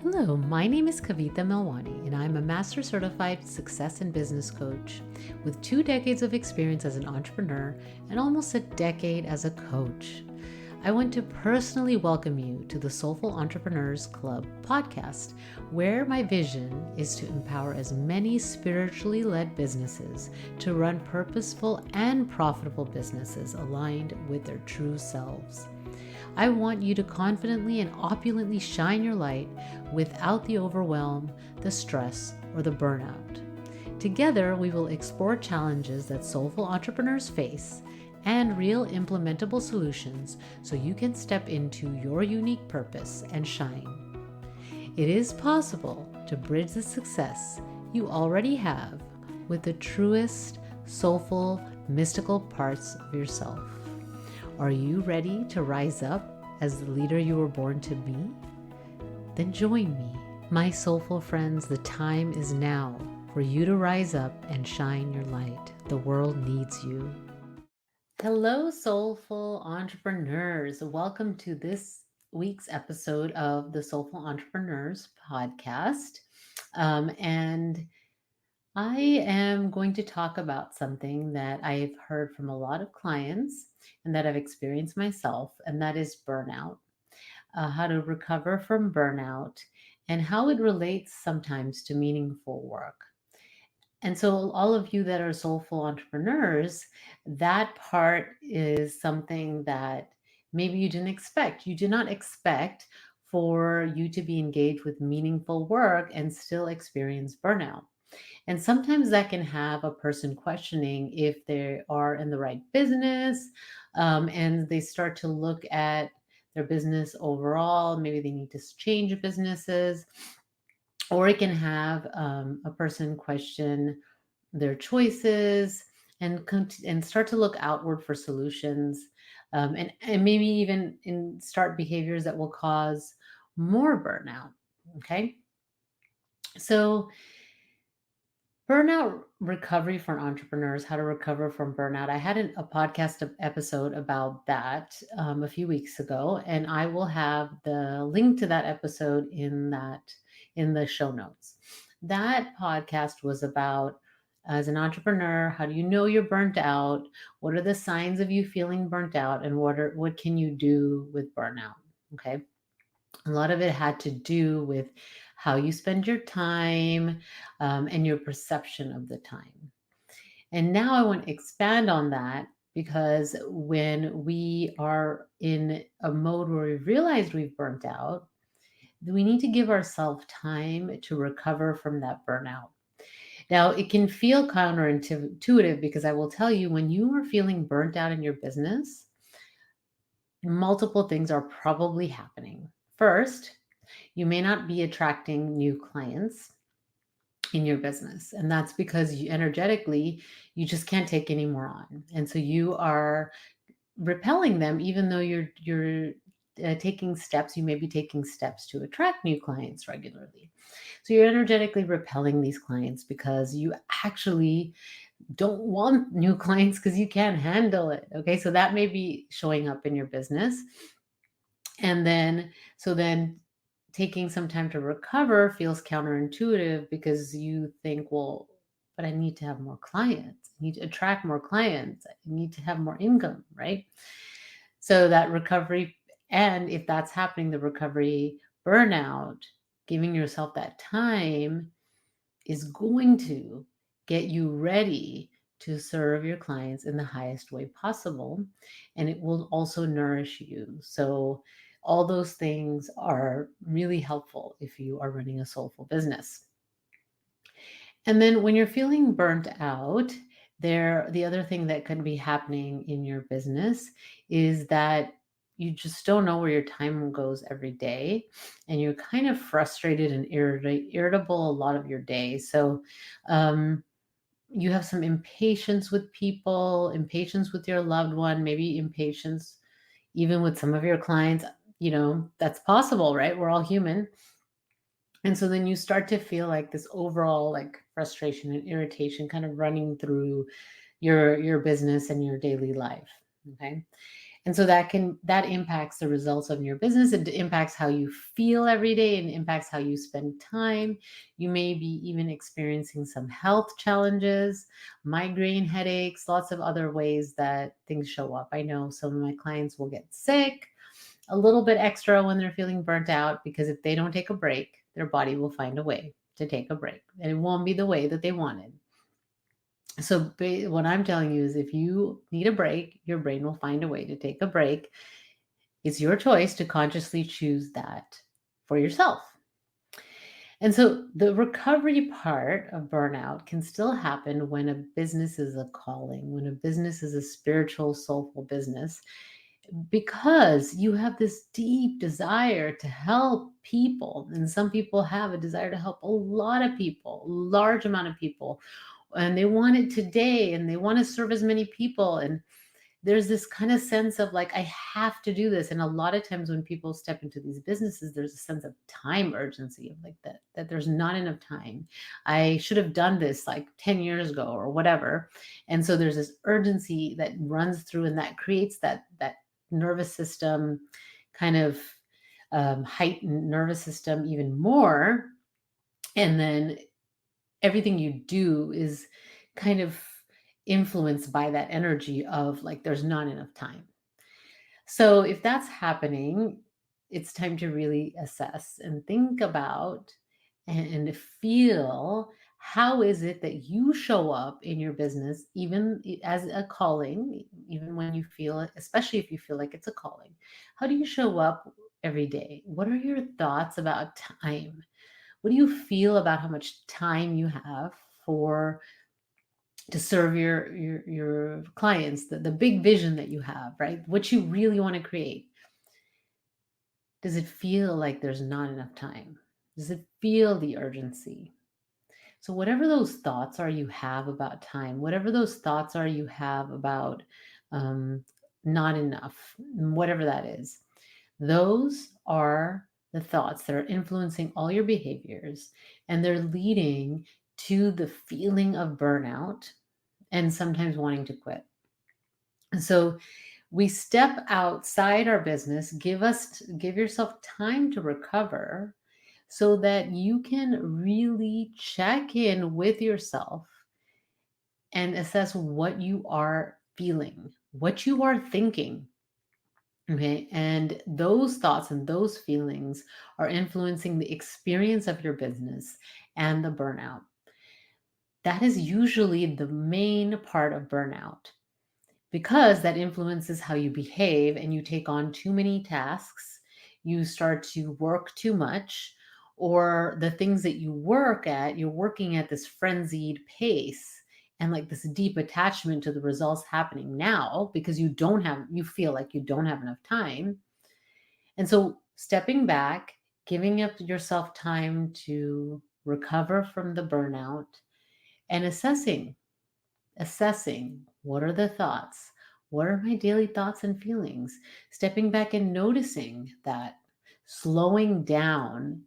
Hello, my name is Kavita Melwani, and I'm a Master Certified Success and Business Coach with 2 decades of experience as an entrepreneur and almost a decade as a coach. I want to personally welcome you to the Soulful Entrepreneurs Club podcast, where my vision is to empower as many spiritually led businesses to run purposeful and profitable businesses aligned with their true selves. I want you to confidently and opulently shine your light without the overwhelm, the stress, or the burnout. Together, we will explore challenges that soulful entrepreneurs face and real implementable solutions so you can step into your unique purpose and shine. It is possible to bridge the success you already have with the truest, soulful, mystical parts of yourself. Are you ready to rise up as the leader you were born to be? Then join me, my soulful friends. The time is now for you to rise up and shine your light. The world needs you. Hello, soulful entrepreneurs. Welcome to this week's episode of the Soulful Entrepreneurs podcast. And I am going to talk about something that I've heard from a lot of clients and that I've experienced myself, and that is burnout, how to recover from burnout, and how it relates sometimes to meaningful work. And so, all of you that are soulful entrepreneurs, that part is something that maybe you didn't expect. You did not expect for you to be engaged with meaningful work and still experience burnout. And sometimes that can have a person questioning if they are in the right business, and they start to look at their business overall. Maybe they need to change businesses, or it can have a person question their choices and start to look outward for solutions, and maybe even start behaviors that will cause more burnout. Okay, so burnout recovery for entrepreneurs, how to recover from burnout. I had a podcast episode about that a few weeks ago, and I will have the link to that episode in the show notes. That podcast was about, as an entrepreneur, how do you know you're burnt out? What are the signs of you feeling burnt out, and what can you do with burnout? Okay, a lot of it had to do with how you spend your time, and your perception of the time. And now I want to expand on that, because when we are in a mode where we realize we've burnt out, we need to give ourselves time to recover from that burnout. Now, it can feel counterintuitive, because I will tell you, when you are feeling burnt out in your business, multiple things are probably happening. First, you may not be attracting new clients in your business, and that's because you energetically, you just can't take any more on, and so you are repelling them, even though you're taking steps. You may be taking steps to attract new clients regularly, so you're energetically repelling these clients because you actually don't want new clients because you can't handle it. Okay, so that may be showing up in your business. And then taking some time to recover feels counterintuitive, because you think, well, but I need to have more clients. I need to attract more clients. I need to have more income, right? So that recovery, and if that's happening, the recovery burnout, giving yourself that time is going to get you ready to serve your clients in the highest way possible. And it will also nourish you. So, all those things are really helpful if you are running a soulful business. And then when you're feeling burnt out, the other thing that can be happening in your business is that you just don't know where your time goes every day, and you're kind of frustrated and irritable a lot of your day. So, um, you have some impatience with people, impatience with your loved one, maybe impatience even with some of your clients. That's possible, right? We're all human. And so then you start to feel like this overall, like, frustration and irritation kind of running through your business and your daily life. Okay. And so that impacts the results of your business. It impacts how you feel every day and impacts how you spend time. You may be even experiencing some health challenges, migraine headaches, lots of other ways that things show up. I know some of my clients will get sick a little bit extra when they're feeling burnt out, because if they don't take a break, their body will find a way to take a break, and it won't be the way that they wanted. So what I'm telling you is, if you need a break, your brain will find a way to take a break. It's your choice to consciously choose that for yourself. And so the recovery part of burnout can still happen when a business is a calling, when a business is a spiritual, soulful business, because you have this deep desire to help people. And some people have a desire to help a lot of people, a large amount of people, and they want it today and they want to serve as many people. And there's this kind of sense of like, I have to do this. And a lot of times when people step into these businesses, there's a sense of time urgency, of like that there's not enough time. I should have done this like 10 years ago or whatever. And so there's this urgency that runs through, and that creates that nervous system kind of heightened nervous system even more. And then everything you do is kind of influenced by that energy of like, there's not enough time. So if that's happening, it's time to really assess and think about and feel, how is it that you show up in your business, even as a calling, even when you feel it, especially if you feel like it's a calling. How do you show up every day? What are your thoughts about time? What do you feel about how much time you have for to serve your clients, the big vision that you have, right? What you really want to create? Does it feel like there's not enough time? Does it feel the urgency? So whatever those thoughts are you have about time, whatever those thoughts are you have about um, not enough, whatever that is, those are the thoughts that are influencing all your behaviors, and they're leading to the feeling of burnout and sometimes wanting to quit. And so we step outside our business, give yourself time to recover so that you can really check in with yourself and assess what you are feeling, what you are thinking. Okay. And those thoughts and those feelings are influencing the experience of your business and the burnout. That is usually the main part of burnout, because that influences how you behave, and you take on too many tasks, you start to work too much, or the things that you work at, you're working at this frenzied pace and like this deep attachment to the results happening now, because you feel like you don't have enough time. And so stepping back, giving up yourself time to recover from the burnout, and assessing what are the thoughts, what are my daily thoughts and feelings, stepping back and noticing that, slowing down.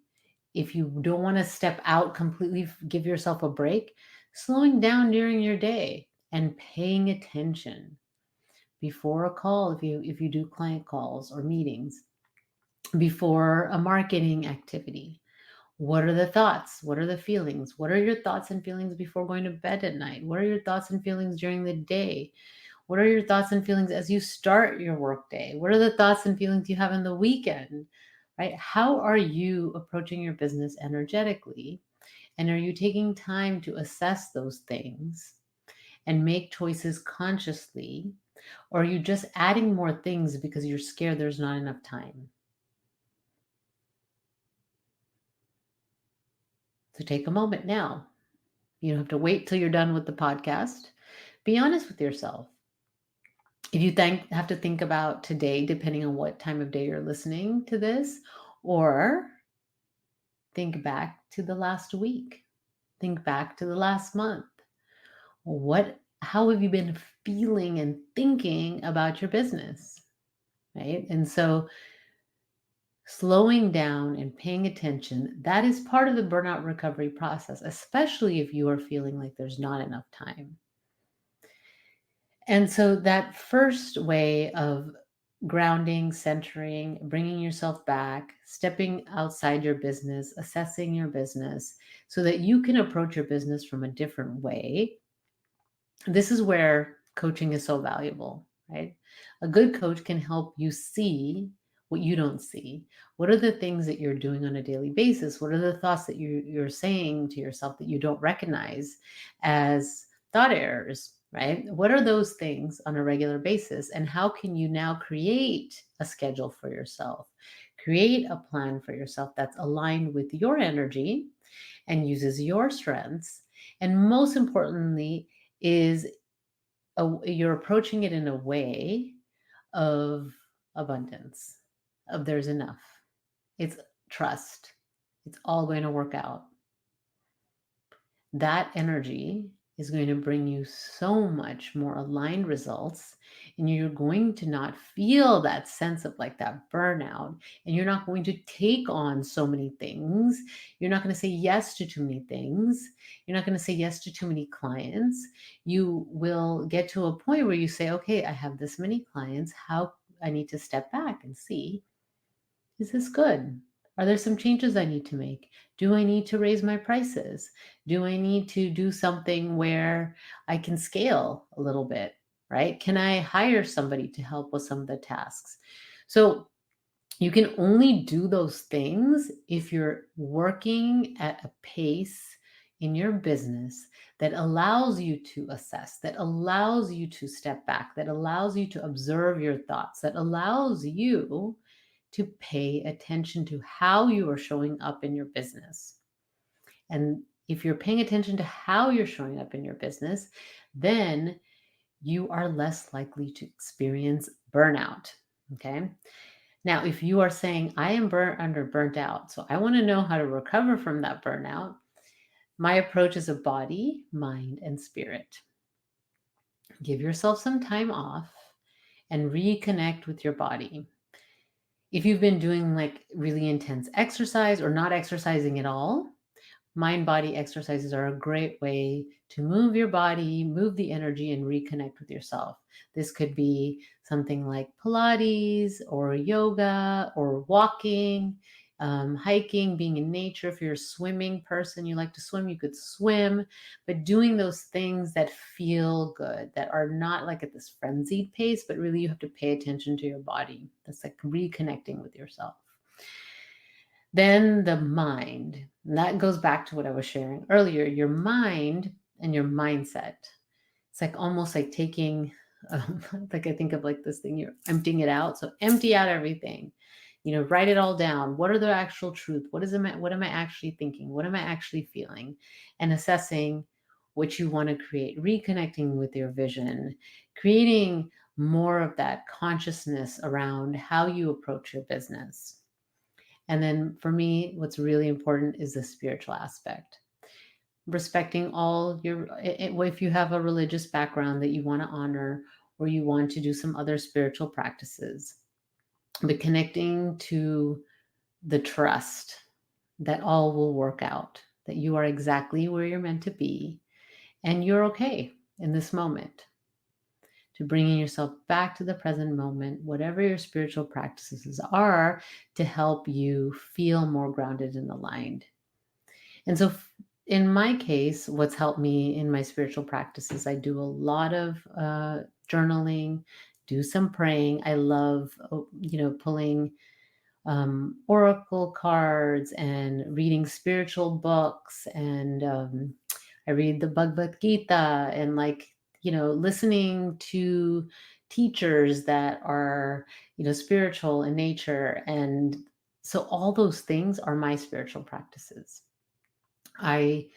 If you don't want to step out completely, give yourself a break, slowing down during your day and paying attention before a call, if you do client calls or meetings, before a marketing activity. What are the thoughts? What are the feelings? What are your thoughts and feelings before going to bed at night? What are your thoughts and feelings during the day? What are your thoughts and feelings as you start your workday? What are the thoughts and feelings you have in the weekend? Right? How are you approaching your business energetically? And are you taking time to assess those things and make choices consciously? Or are you just adding more things because you're scared there's not enough time? So take a moment now. You don't have to wait till you're done with the podcast. Be honest with yourself. If you have to think about today, depending on what time of day you're listening to this, or think back to the last week, think back to the last month. How have you been feeling and thinking about your business? Right. And so slowing down and paying attention, that is part of the burnout recovery process, especially if you are feeling like there's not enough time. And so that first way of grounding, centering, bringing yourself back, stepping outside your business, assessing your business so that you can approach your business from a different way. This is where coaching is so valuable, right? A good coach can help you see what you don't see. What are the things that you're doing on a daily basis? What are the thoughts that you're saying to yourself that you don't recognize as thought errors, right? What are those things on a regular basis? And how can you now create a schedule for yourself? Create a plan for yourself that's aligned with your energy and uses your strengths. And most importantly, is you're approaching it in a way of abundance, of there's enough. It's trust. It's all going to work out. That energy is going to bring you so much more aligned results, and you're going to not feel that sense of like that burnout, and you're not going to take on so many things. You're not going to say yes to too many things. You're not going to say yes to too many clients. You will get to a point where you say, okay, I have this many clients. How I need to step back and see, is this good? Are there some changes I need to make? Do I need to raise my prices? Do I need to do something where I can scale a little bit, right? Can I hire somebody to help with some of the tasks? So you can only do those things if you're working at a pace in your business that allows you to assess, that allows you to step back, that allows you to observe your thoughts, that allows you to pay attention to how you are showing up in your business. And if you're paying attention to how you're showing up in your business, then you are less likely to experience burnout. Okay. Now, if you are saying, I am burnt out, so I want to know how to recover from that burnout, my approach is a body, mind, and spirit. Give yourself some time off and reconnect with your body. If you've been doing like really intense exercise or not exercising at all, mind body exercises are a great way to move your body, move the energy, and reconnect with yourself. This could be something like Pilates or yoga or walking, hiking, being in nature. If you're a swimming person, you like to swim, you could swim, but doing those things that feel good, that are not like at this frenzied pace, but really you have to pay attention to your body. That's like reconnecting with yourself. Then the mind, and that goes back to what I was sharing earlier, your mind and your mindset. It's like almost like taking, like I think of like this thing, you're emptying it out. So empty out everything, write it all down. What are the actual truth? What am I actually thinking? What am I actually feeling? And assessing what you want to create, reconnecting with your vision, creating more of that consciousness around how you approach your business. And then for me, what's really important is the spiritual aspect. Respecting all if you have a religious background that you want to honor or you want to do some other spiritual practices, but connecting to the trust that all will work out, that you are exactly where you're meant to be and you're okay in this moment. To bringing yourself back to the present moment, whatever your spiritual practices are, to help you feel more grounded and aligned. And so, in my case, what's helped me in my spiritual practices, I do a lot of journaling, do some praying. I love, pulling oracle cards and reading spiritual books, and I read the Bhagavad Gita, and listening to teachers that are spiritual in nature. And so all those things are my spiritual practices. I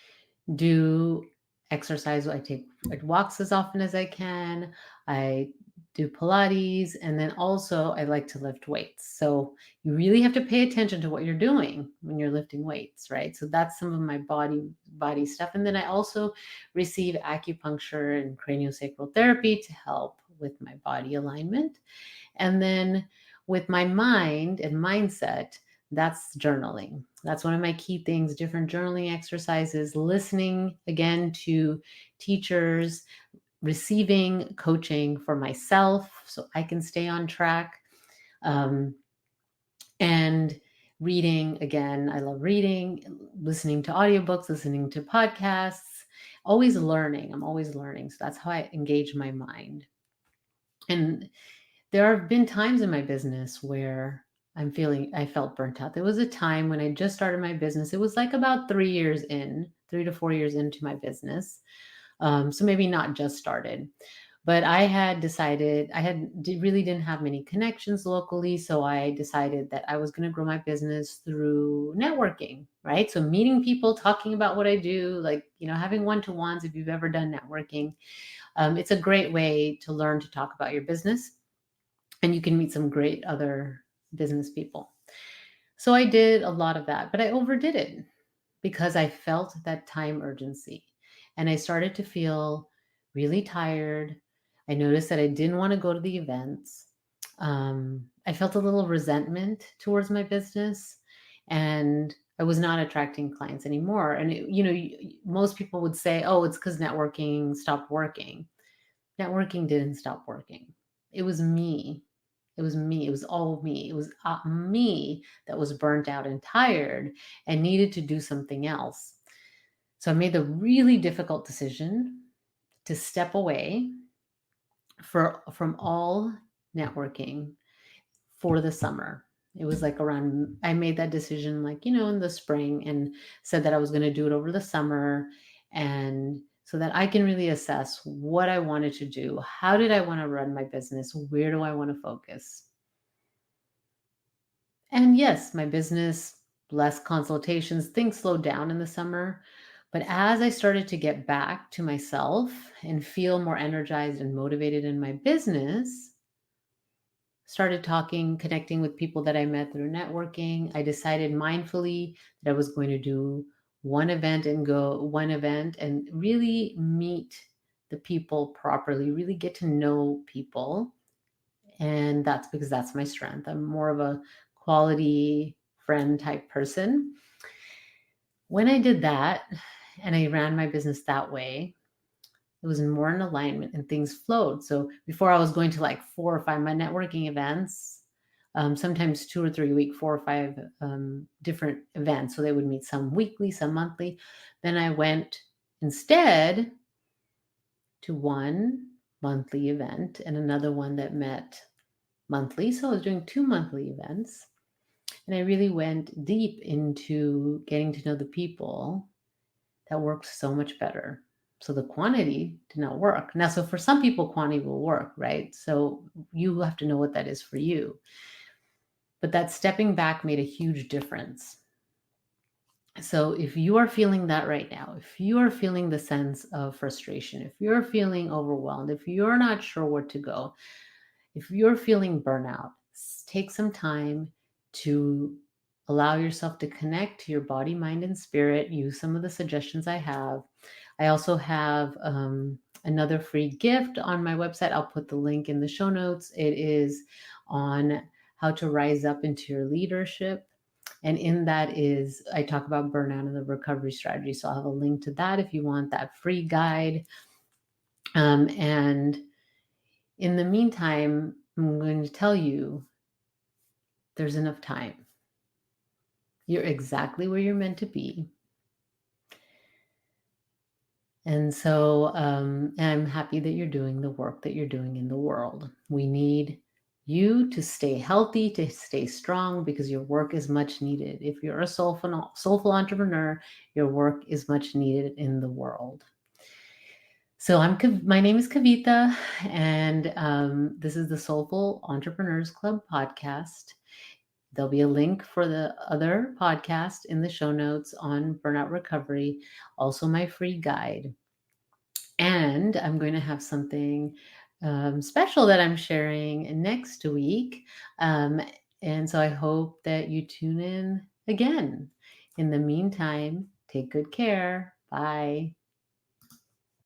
do exercise. I take walks as often as I can. I do Pilates, and then also I like to lift weights. So you really have to pay attention to what you're doing when you're lifting weights, right? So that's some of my body stuff. And then I also receive acupuncture and craniosacral therapy to help with my body alignment. And then with my mind and mindset, that's journaling. That's one of my key things, different journaling exercises, listening again to teachers, receiving coaching for myself so I can stay on track. And reading, again, I love reading, listening to audiobooks, listening to podcasts, always learning. I'm always learning. So that's how I engage my mind. And there have been times in my business where I felt burnt out. There was a time when I just started my business. It was like about 3 years in, 3 to 4 years into my business. So maybe not just started, but I had decided really didn't have many connections locally. So I decided that I was going to grow my business through networking, right? So meeting people, talking about what I do, like, having one-to-ones. If you've ever done networking, it's a great way to learn to talk about your business, and you can meet some great other business people. So I did a lot of that, but I overdid it because I felt that time urgency, and I started to feel really tired. I noticed that I didn't want to go to the events. I felt a little resentment towards my business, and I was not attracting clients anymore. And most people would say, "Oh, it's because networking stopped working." Networking didn't stop working. It was me. It was me. It was all me. It was me that was burnt out and tired and needed to do something else. So I made the really difficult decision to step away from all networking for the summer. It was like I made that decision like, in the spring, and said that I was going to do it over the summer, and so that I can really assess what I wanted to do. How did I want to run my business? Where do I want to focus? And yes, my business, less consultations, things slowed down in the summer. But as I started to get back to myself and feel more energized and motivated in my business, started talking, connecting with people that I met through networking, I decided mindfully that I was going to do one event and really meet the people properly, really get to know people. And that's because that's my strength. I'm more of a quality friend type person. When I did that and I ran my business that way, it was more in alignment and things flowed. So before, I was going to like 4 or 5 my networking events, sometimes 2 or 3 a week, 4 or 5 different events. So they would meet some weekly, some monthly. Then I went instead to one monthly event and another one that met monthly. So I was doing 2 monthly events, and I really went deep into getting to know the people. That worked so much better. So the quantity did not work. Now, so for some people, quantity will work, right? So you have to know what that is for you. But that stepping back made a huge difference. So if you are feeling that right now, if you are feeling the sense of frustration, if you're feeling overwhelmed, if you're not sure where to go, if you're feeling burnout, take some time to allow yourself to connect to your body, mind, and spirit. Use some of the suggestions I have. I also have another free gift on my website. I'll put the link in the show notes. It is on how to rise up into your leadership. And in that I talk about burnout and the recovery strategy. So I'll have a link to that if you want that free guide. And in the meantime, I'm going to tell you there's enough time. You're exactly where you're meant to be. And so I'm happy that you're doing the work that you're doing in the world. We need you to stay healthy, to stay strong, because your work is much needed. If you're a soulful entrepreneur, your work is much needed in the world. So my name is Kavita, and this is the Soulful Entrepreneurs Club podcast. There'll be a link for the other podcast in the show notes on burnout recovery, also my free guide. And I'm going to have something special that I'm sharing next week. And so I hope that you tune in again. In the meantime, take good care. Bye.